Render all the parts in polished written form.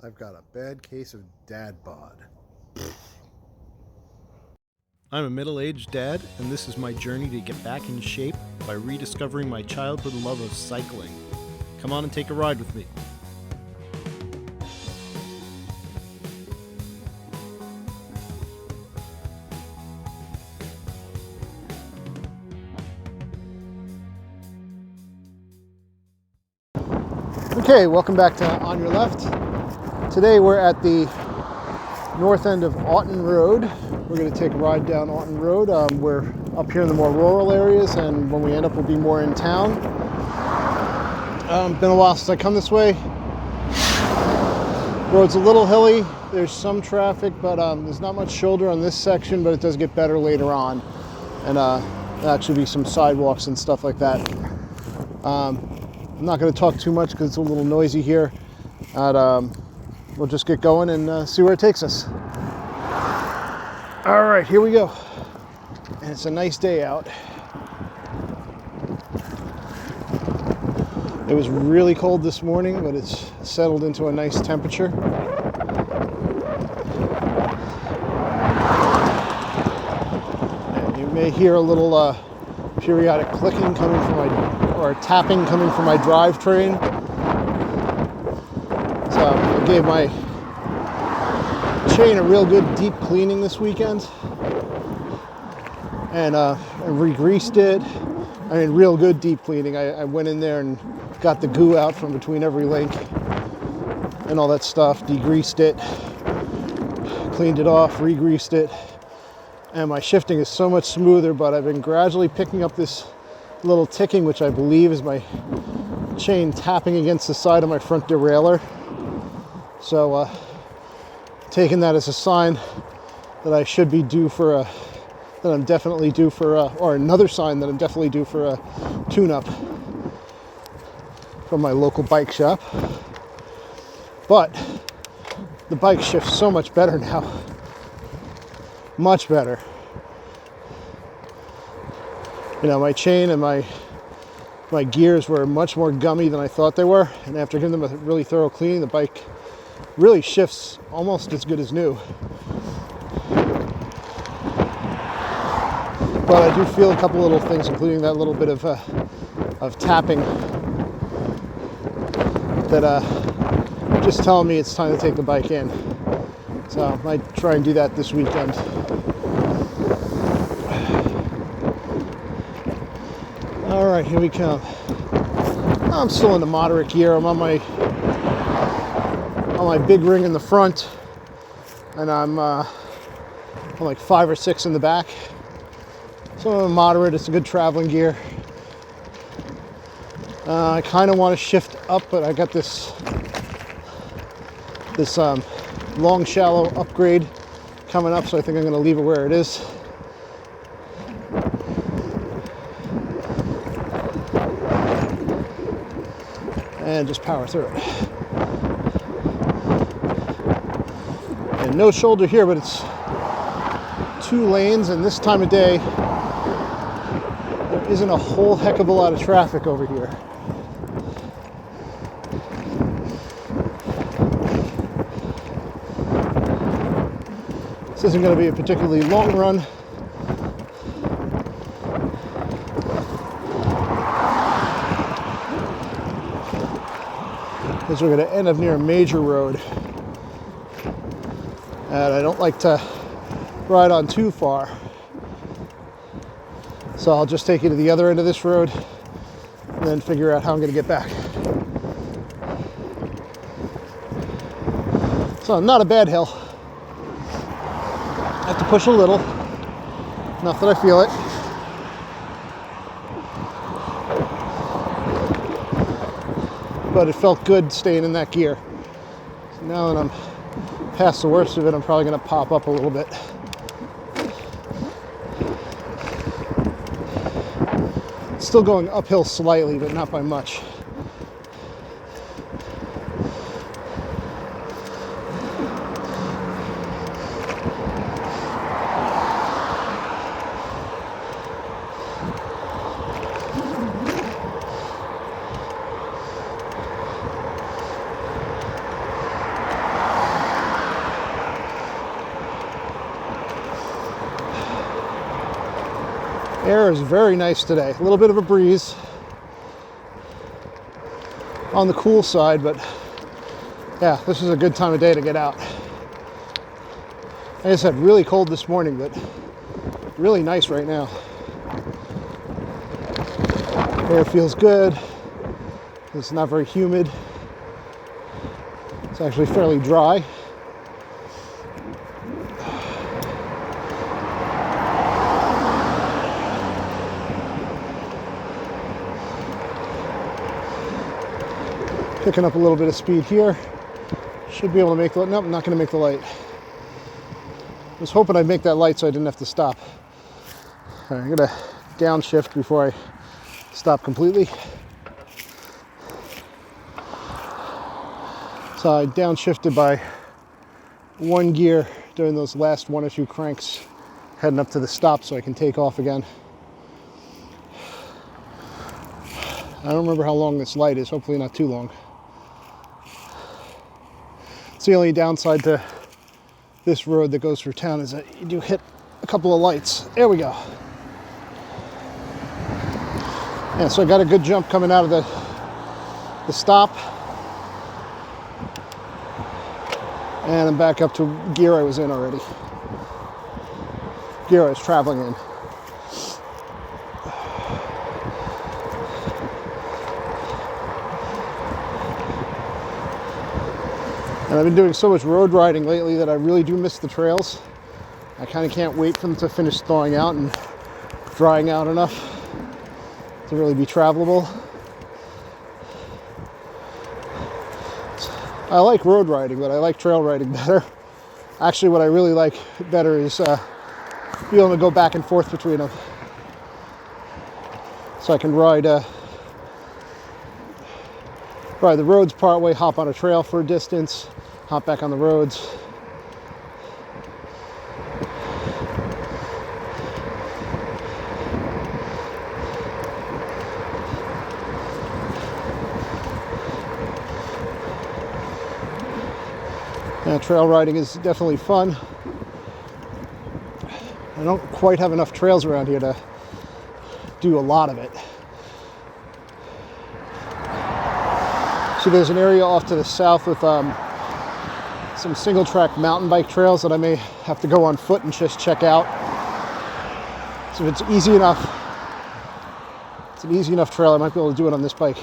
I've got a bad case of dad bod. I'm a middle-aged dad, and this is my journey to get back in shape by rediscovering my childhood love of cycling. Come on and take a ride with me. Okay, welcome back to On Your Left. Today we're at the north end of Auten Road. We're going to take a ride down Auten Road. We're up here in the more rural areas, and when we end up we'll be more in town. Been a while since I come this way. Road's a little hilly. There's some traffic, but there's not much shoulder on this section, but it does get better later on. And there'll actually be some sidewalks and stuff like that. I'm not going to talk too much because it's a little noisy here. We'll just get going and see where it takes us. All right, here we go. And it's a nice day out. It was really cold this morning, but it's settled into a nice temperature. And you may hear a little periodic clicking coming from or tapping coming from my drivetrain. So I gave my chain a real good deep cleaning this weekend, and I re-greased it. I mean, real good deep cleaning. I went in there and got the goo out from between every link and all that stuff, degreased it, cleaned it off, re-greased it, and my shifting is so much smoother. But I've been gradually picking up this little ticking, which I believe is my chain tapping against the side of my front derailleur. So taking that as a sign that I should be due for a, that I'm definitely due for a, or another sign that I'm definitely due for a tune-up from my local bike shop. But the bike shifts so much better now. Much better. You know, my chain and my gears were much more gummy than I thought they were, and after giving them a really thorough cleaning, the bike really shifts almost as good as new. But I do feel a couple little things, including that little bit of tapping that just telling me it's time to take the bike in. So I might try and do that this weekend. All right, here we come. I'm still in the moderate gear. I'm on my big ring in the front, and I'm like 5 or 6 in the back. So I'm moderate. It's a good traveling gear. I kind of want to shift up, but I got this long shallow upgrade coming up, so I think I'm going to leave it where it is. And just power through it. And no shoulder here, but it's 2 lanes, and this time of day there isn't a whole heck of a lot of traffic over here. This isn't going to be a particularly long run. Because we're going to end up near a major road. And I don't like to ride on too far. So I'll just take you to the other end of this road and then figure out how I'm going to get back. So not a bad hill. I have to push a little. Enough that I feel it. But it felt good staying in that gear. So now that I'm past the worst of it, I'm probably going to pop up a little bit. Still going uphill slightly, but not by much. Air is very nice today. A little bit of a breeze on the cool side, but yeah, this is a good time of day to get out. Like I said, really cold this morning, but really nice right now. Air feels good. It's not very humid. It's actually fairly dry. Picking up a little bit of speed here. Should be able to make the, nope, I'm not going to make the light. I was hoping I'd make that light so I didn't have to stop. All right, I'm going to downshift before I stop completely. So I downshifted by 1 gear during those last 1 or 2 cranks heading up to the stop so I can take off again. I don't remember how long this light is, hopefully not too long. It's the only downside to this road that goes through town is that you do hit a couple of lights. There we go. Yeah, so I got a good jump coming out of the stop. And I'm back up to gear I was in already. Gear I was traveling in. And I've been doing so much road riding lately that I really do miss the trails. I kind of can't wait for them to finish thawing out and drying out enough to really be travelable. I like road riding, but I like trail riding better. Actually, what I really like better is being able to go back and forth between them. So I can ride the roads part way, hop on a trail for a distance, hop back on the roads. Yeah, trail riding is definitely fun. I don't quite have enough trails around here to do a lot of it. So there's an area off to the south with some single track mountain bike trails that I may have to go on foot and just check out. So if it's easy enough, it's an easy enough trail, I might be able to do it on this bike.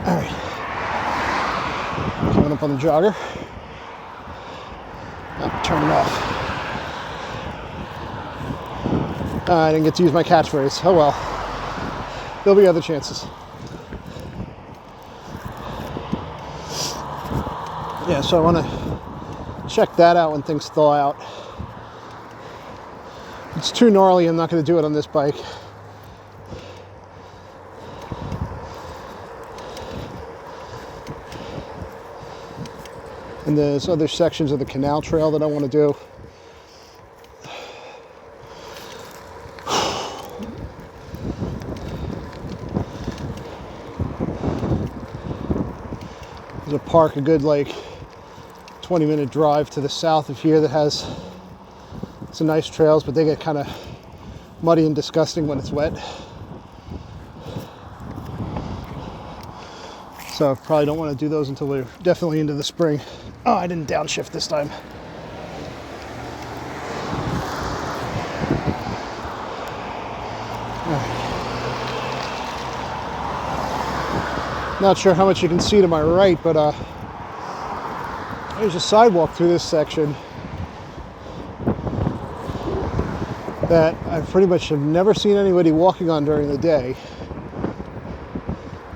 All right. Coming up on the jogger. Oh, turn it off. I didn't get to use my catchphrase. Oh well. There'll be other chances. Yeah, so I want to check that out when things thaw out. If it's too gnarly, I'm not going to do it on this bike. And there's other sections of the canal trail that I want to do. There's a park, a good like 20-minute drive to the south of here that has some nice trails, but they get kind of muddy and disgusting when it's wet. So I probably don't want to do those until we're definitely into the spring. Oh, I didn't downshift this time. Not sure how much you can see to my right, but there's a sidewalk through this section that I pretty much have never seen anybody walking on during the day.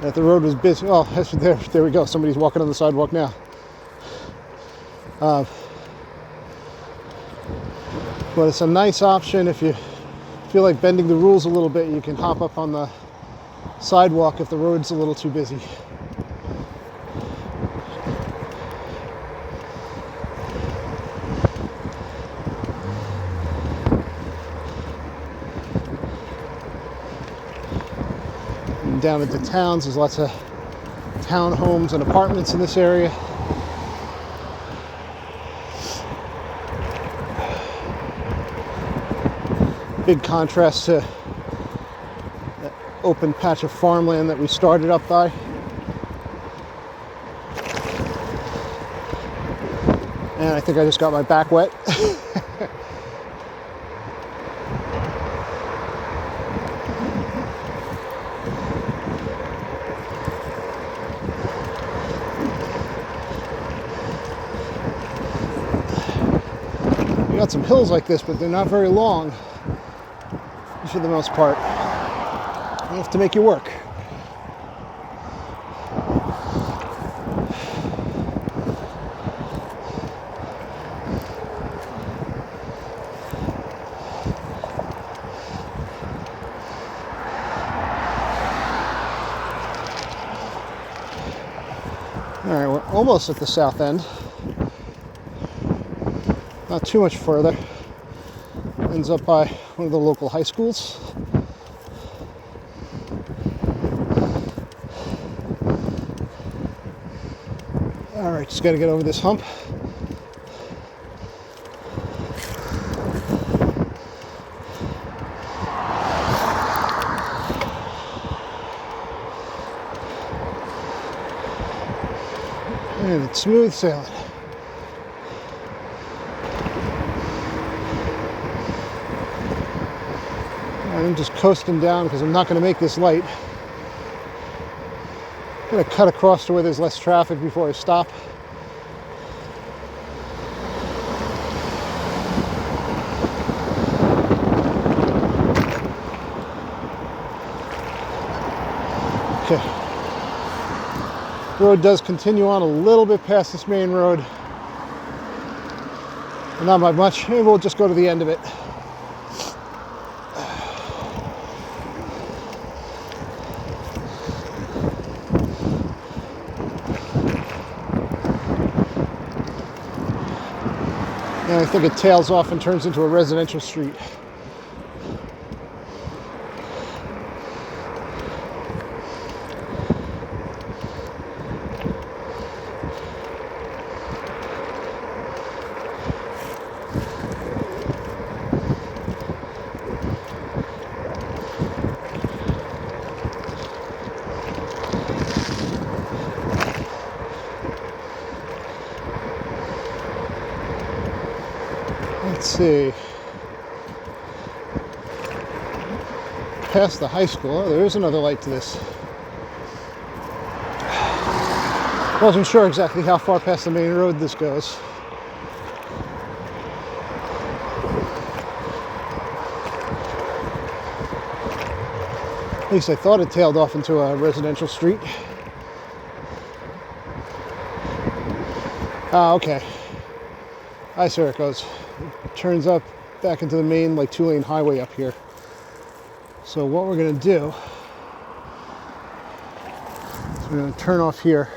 That the road was busy. Oh, there we go. Somebody's walking on the sidewalk now. But it's a nice option if you feel like bending the rules a little bit. You can hop up on the sidewalk if the road's a little too busy. And down at the towns, there's lots of townhomes and apartments in this area. Big contrast to that open patch of farmland that we started up by. And I think I just got my back wet. You got some hills like this, but they're not very long for the most part. Enough to make you work. All right, we're almost at the south end. Not too much further. Ends up by one of the local high schools. All right, just got to get over this hump. And it's smooth sailing. I'm just coasting down because I'm not going to make this light. I'm going to cut across to where there's less traffic before I stop. Okay. The road does continue on a little bit past this main road. Not by much. Maybe we'll just go to the end of it. And I think it tails off and turns into a residential street. Let's see. Past the high school, oh, there is another light to this. Wasn't sure exactly how far past the main road this goes. At least I thought it tailed off into a residential street. Ah, okay. I see where it goes. It turns up back into the main, like, 2-lane highway up here. So what we're going to do is we're going to turn off here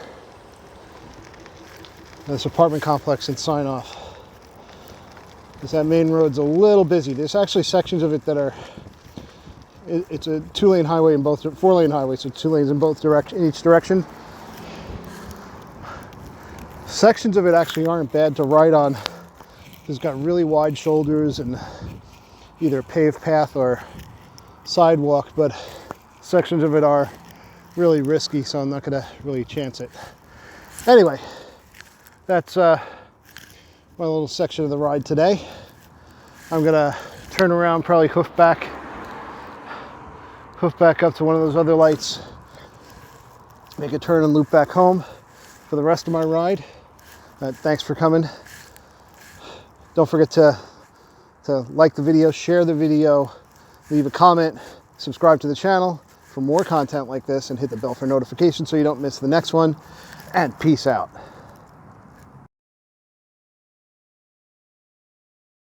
at this apartment complex and sign off. Because that main road's a little busy. There's actually sections of it that are, it's a 2-lane highway in both, 4-lane highway, so 2 lanes in both in each direction. Sections of it actually aren't bad to ride on. It's got really wide shoulders and either a paved path or sidewalk, but sections of it are really risky, so I'm not going to really chance it. Anyway, that's my little section of the ride today. I'm going to turn around, probably hoof back up to one of those other lights, make a turn and loop back home for the rest of my ride. Thanks for coming. Don't forget to like the video, share the video, leave a comment, subscribe to the channel for more content like this, and hit the bell for notifications so you don't miss the next one. And peace out.